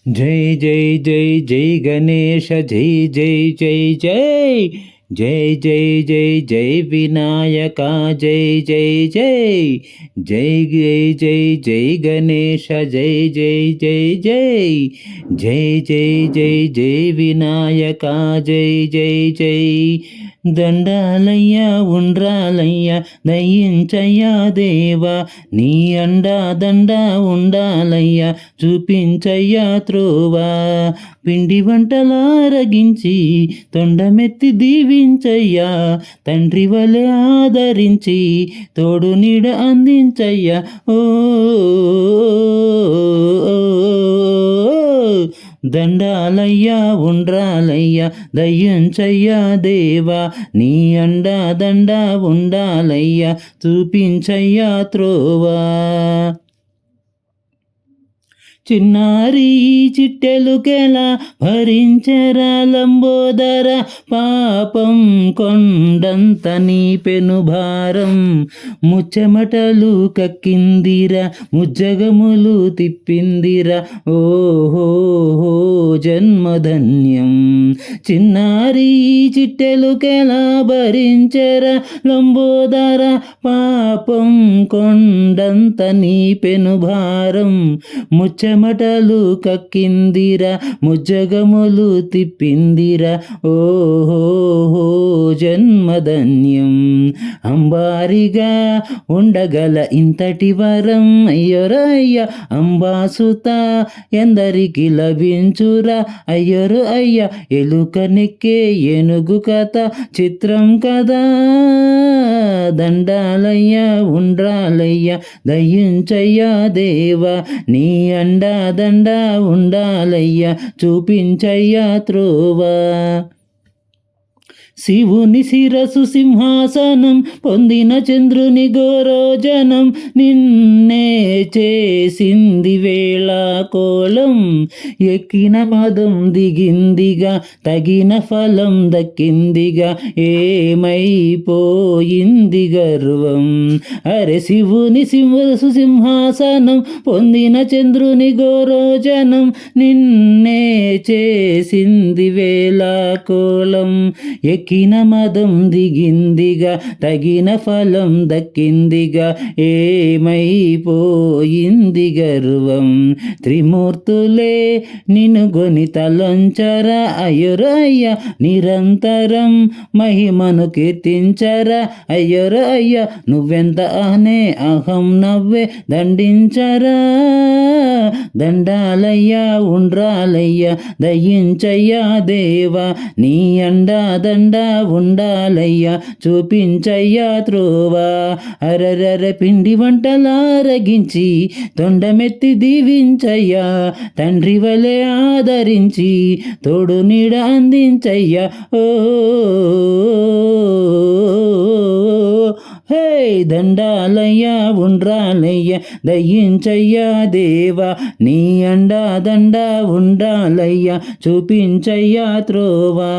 జై జై జై జై గణేశ జై జై జై జై జై జై జై జై వినాయక జై జై జై జై జై జై జై గణేశ జై జై జై జై జై జై జై జై వినాయక జై జై జై దండాలయ్యా ఉండ్రాలయ్యా దయించయ్యా దేవా నీ అండా దండా ఉండాలయ్యా చూపించయ్యా త్రోవా పిండి వంటలారగించి తొండమెత్తి దీవించయ్యా తండ్రి వలె ఆదరించి తోడు నీడ అందించయ్యా ఓ దండాలయ్యా ఉండ్రాలయ్యా దయ్యంచయ్యా దేవా నీ అండా దండా ఉండాలయ్యా చూపించయ్యా త్రోవా చిన్నారి చిట్టెలుకెలా భరించరా లంబోదర పాపం కొండంత నీ పెనుభారం ముచ్చమటలు కక్కిందిరా ముజ్జగములు తిప్పిందిరా ఓహో జన్మధన్యం చిన్నారి చిట్టెలుకెలా భరించరా లంబోదర పాపం కొండంత నీ పెనుభారం ముచ్చమటలు కక్కిందిరా ముజ్జగములు తిప్పిందిరా ఓహో జన్మధన్యం అంబారిగా ఉండగల ఇంతటి వరం అయ్యరయ్య అంబాసుత ఎందరికి లభించురా అయ్యరు అయ్య ఎలుక నెక్కే ఏనుగు కథ చిత్రం కదా దండాలయ్యా ఉండ్రాలయ్యా దయించయ్యా దేవా నీ అండా దండా ఉండాలయ్యా చూపించయ్యా త్రోవా శివుని శిరసు సింహాసనం పొందిన చంద్రుని గోరోజనం నిన్నే చేసింది వేళ కోలం ఎక్కిన మదం దిగిందిగా తగిన ఫలం దక్కిందిగా ఏమైపోయింది గర్వం అరే శివుని శిరసు సింహాసనం పొందిన చంద్రుని గోరోజనం నిన్నే చేసింది వేళ కోలం ఎక్కిన మదం దిగిందిగా తగిన ఫలం దక్కిందిగా ఏమైపోయింది గర్వం త్రిమూర్తులే నిన్ను గొని తలంచరా అయ్యరయ్య నిరంతరం మహిమను కీర్తించరా అయ్యరయ్య నువ్వెంత అనే అహం నవ్వే దండించరా దండాలయ్యా ఉండ్రాలయ్యా దయించయ్యా దేవా నీ అండా దండా ఉండాలయ్యా చూపించయ్యా త్రోవా అరరర పిండి వంటలారగించి తొండమెత్తి దీవించయ్యా తండ్రి వలె ఆదరించి తోడు నీడ అందించయ్యా ఓ హే దండాలయ్యా ఉండ్రాలయ్యా దయించయ్యా దేవా నీ అండా దండా ఉండాలయ్యా చూపించయ్యా త్రోవా